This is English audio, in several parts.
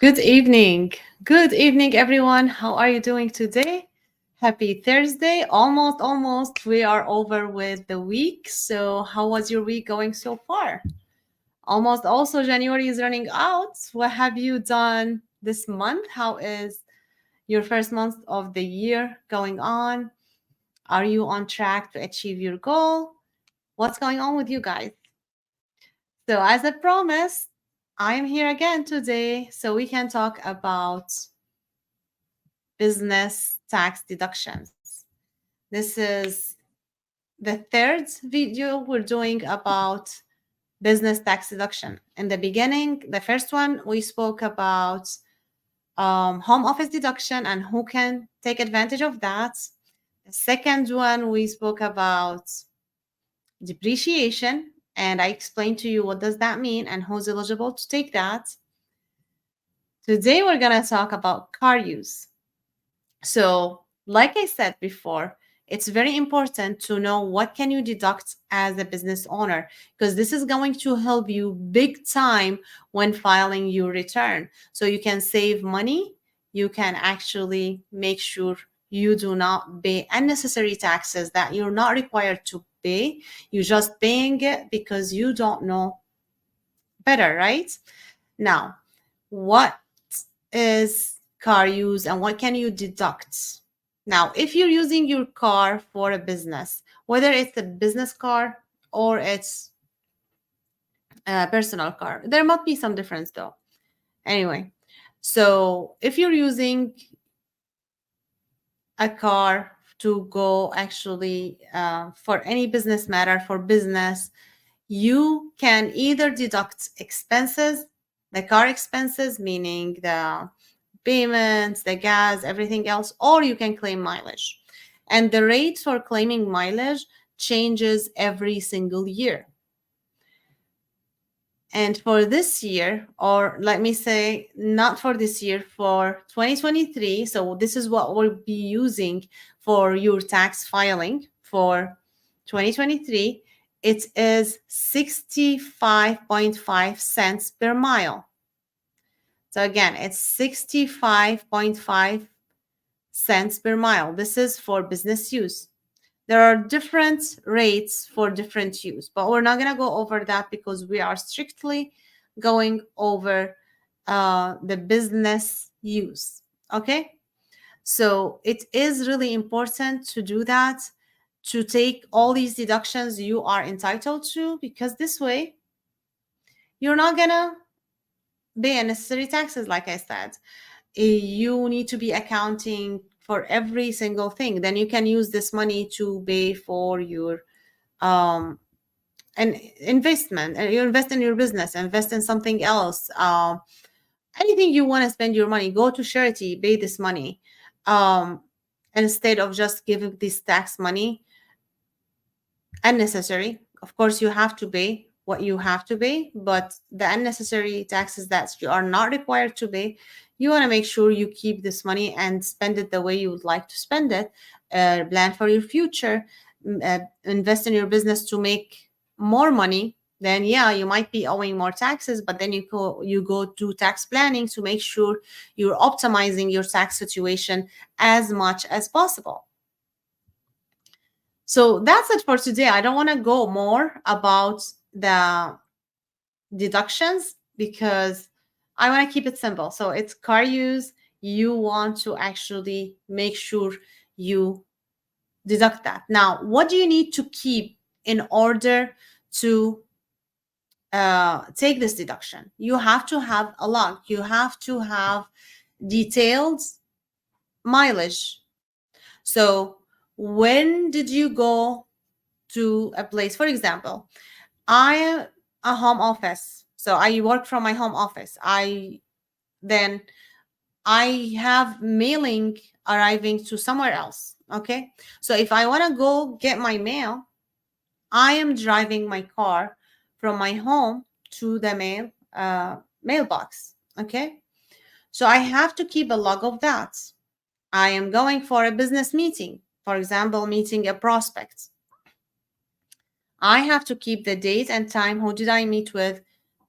Good evening. Good evening, everyone. How are you doing today? Happy Thursday. Almost. We are over with the week. So, how was your week going so far? Almost also, January is running out. What have you done this month? How is your first month of the year going on? Are you on track to achieve your goal? What's going on with you guys? So, as I promised, I am here again today so we can talk about business tax deductions. This is the third video we're doing about business tax deduction. In the beginning, the first one, we spoke about home office deduction and who can take advantage of that. The second one, we spoke about depreciation, and I explained to you what does that mean and who's eligible to take that. Today, we're going to talk about car use. So, like I said before, it's very important to know what can you deduct as a business owner, because this is going to help you big time when filing your return. So you can save money, you can actually make sure you do not pay unnecessary taxes that you're not required to pay. You're just paying it because you don't know better, right? Now, what is car use and what can you deduct? Now, if you're using your car for a business, whether it's a business car or it's a personal car, there might be some difference though. Anyway, so if you're using a car to go actually for any business matter for business, you can either deduct expenses, the car expenses, meaning the payments, the gas, everything else, or you can claim mileage. And the rate for claiming mileage changes every single year. And for this year, or let me say, not for this year, for 2023, so this is what we'll be using for your tax filing for 2023, it is 65.5 cents per mile. So again, it's 65.5 cents per mile. This is for business use. There are different rates for different use, but we're not going to go over that because we are strictly going over the business use. Okay? So it is really important to do that, to take all these deductions you are entitled to, because this way you're not going to pay unnecessary taxes, like I said. You need to be accounting for every single thing. Then you can use this money to pay for your an investment. You invest in your business, invest in something else. Anything you want to spend your money, go to charity, pay this money. Instead of just giving this tax money unnecessary. Of course, you have to pay what you have to pay, but the unnecessary taxes that you are not required to pay, you want to make sure you keep this money and spend it the way you would like to spend it. Plan for your future, invest in your business to make more money. Then yeah, you might be owing more taxes, but then you go to tax planning to make sure you're optimizing your tax situation as much as possible. So that's it for today. I don't want to go more about the deductions because I want to keep it simple. So it's car use. You want to actually make sure you deduct that. Now, what do you need to keep in order to take this deduction? You have to have a log. You have to have detailed mileage. So when did you go to a place? For example, I am a home office. So I work from my home office. Then I have mailing arriving to somewhere else. Okay. So if I want to go get my mail, I am driving my car from my home to the mailbox. Okay. So I have to keep a log of that. I am going for a business meeting, for example, meeting a prospect. I have to keep the date and time. Who did I meet with?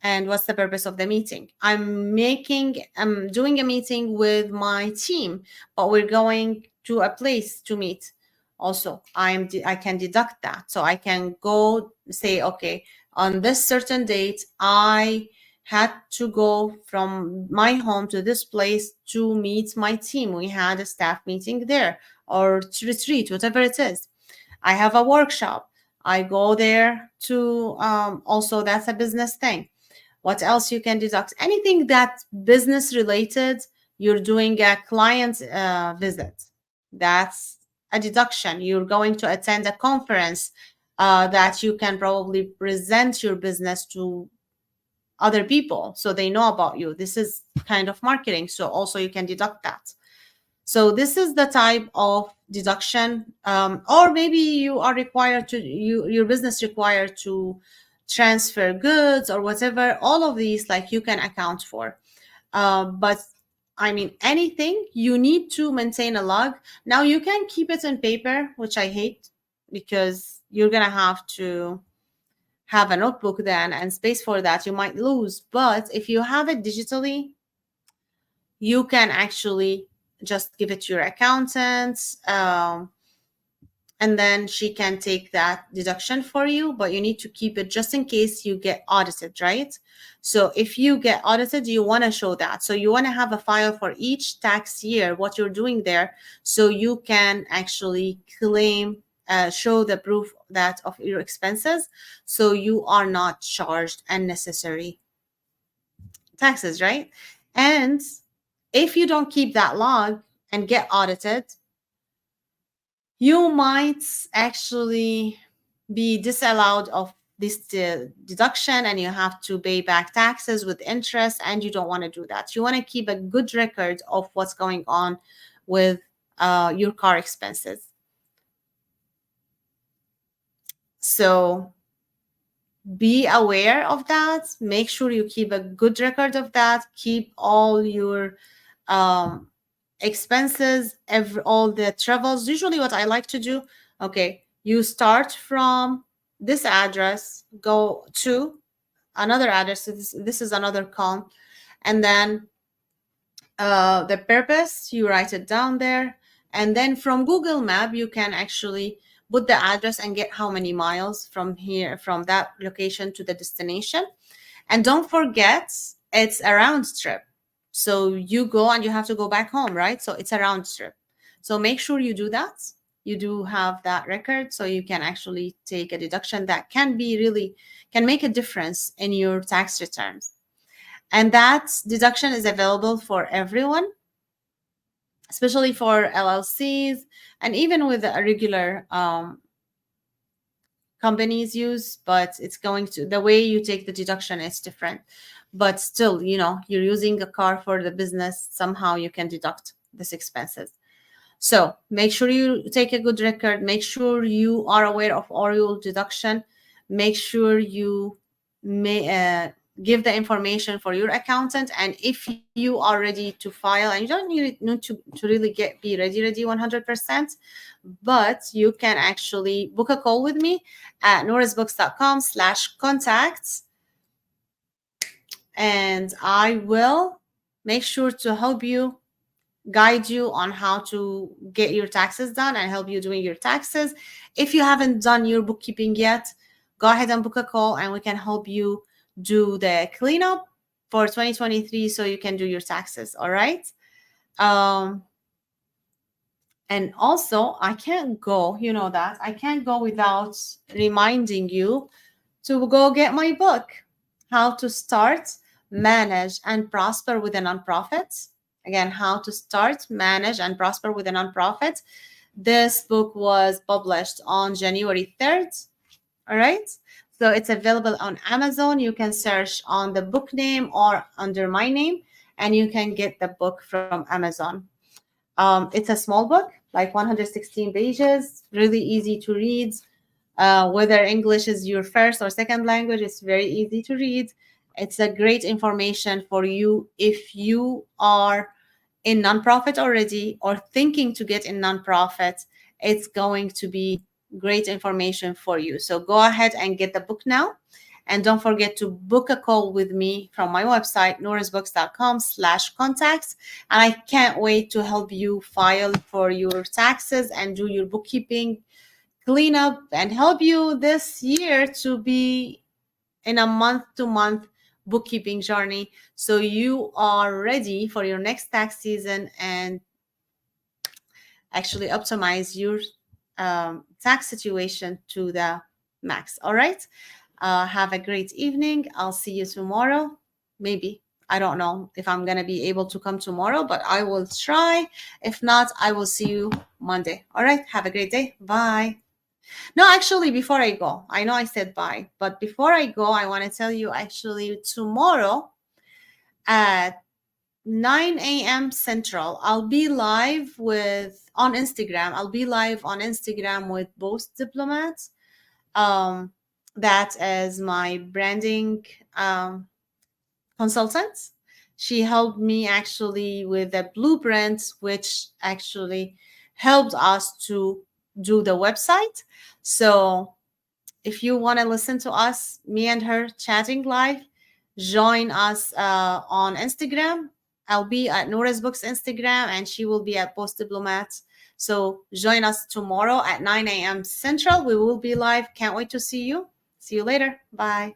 And what's the purpose of the meeting? I'm doing a meeting with my team, but we're going to a place to meet. Also, I can deduct that. So I can go say, okay, on this certain date, I had to go from my home to this place to meet my team. We had a staff meeting there, or to retreat, whatever it is. I have a workshop. I go there to, also, that's a business thing. What else you can deduct? Anything that business related. You're doing a client visit. That's a deduction. You're going to attend a conference that you can probably present your business to other people so they know about you. This is kind of marketing. So also you can deduct that. So this is the type of deduction, or maybe you are required to, your business required to transfer goods or whatever. All of these, like, you can account for. But I mean, anything, you need to maintain a log. Now you can keep it in paper, which I hate, because you're gonna have to have a notebook then and space for that. You might lose. But if you have it digitally, you can actually just give it to your accountant, and then she can take that deduction for you, but you need to keep it just in case you get audited, right? So if you get audited, you want to show that. So you want to have a file for each tax year, what you're doing there, so you can actually claim, show the proof that of your expenses, so you are not charged unnecessary taxes, right? And if you don't keep that log and get audited, you might actually be disallowed of this deduction, and you have to pay back taxes with interest, and you don't want to do that. You want to keep a good record of what's going on with your car expenses. So be aware of that. Make sure you keep a good record of that. Keep all your um, expenses, all the travels. Usually what I like to do, okay, you start from this address, go to another address. So this is another column. And then the purpose, you write it down there. And then from Google Map, you can actually put the address and get how many miles from here, from that location to the destination. And don't forget, it's a round trip. So you go and you have to go back home, right? So it's a round trip. So make sure you do that. You do have that record, so you can actually take a deduction that can be really, can make a difference in your tax returns. And that deduction is available for everyone, especially for LLCs, and even with a regular companies use, but it's going to, the way you take the deduction is different. But still, you're using a car for the business, somehow you can deduct these expenses. So make sure you take a good record. Make sure you are aware of all your deduction. Make sure you may give the information for your accountant. And if you are ready to file, and you don't need to really be ready 100%, but you can actually book a call with me at nourasbooks.com/contacts, and I will make sure to help you, guide you on how to get your taxes done and help you doing your taxes. If you haven't done your bookkeeping yet, go ahead and book a call, and we can help you do the cleanup for 2023 so you can do your taxes. All right. And also, I can't go, that I can't go without reminding you to go get my book, How to Start, Manage, and Prosper with a Nonprofit. Again, How to Start, Manage, and Prosper with a Nonprofit. This book was published on January 3rd. All right. So it's available on Amazon. You can search on the book name or under my name, and you can get the book from Amazon. It's a small book, like 116 pages, really easy to read. Whether English is your first or second language, it's very easy to read. It's a great information for you if you are in nonprofit already or thinking to get in nonprofit. It's going to be great information for you. So go ahead and get the book now. And don't forget to book a call with me from my website, nourasbooks.com/contacts. And I can't wait to help you file for your taxes and do your bookkeeping cleanup and help you this year to be in a month-to-month bookkeeping journey so you are ready for your next tax season and actually optimize your tax situation to the max. All right. Have a great evening. I'll see you tomorrow. Maybe. I don't know if I'm going to be able to come tomorrow, but I will try. If not, I will see you Monday. All right. Have a great day. Bye. No, actually, before I go, I know I said bye, but before I go, I want to tell you actually tomorrow at 9 a.m. Central, I'll be live with on Instagram. I'll be live on Instagram with both diplomats. That is my branding consultant. She helped me actually with the blueprint, which actually helped us to do the website. So if you want to listen to us, me and her chatting live, join us on Instagram. I'll be at Nora's Books Instagram and she will be at Post Diplomat. So join us tomorrow at 9 a.m. Central. We will be live. Can't wait to see you. See you later. Bye.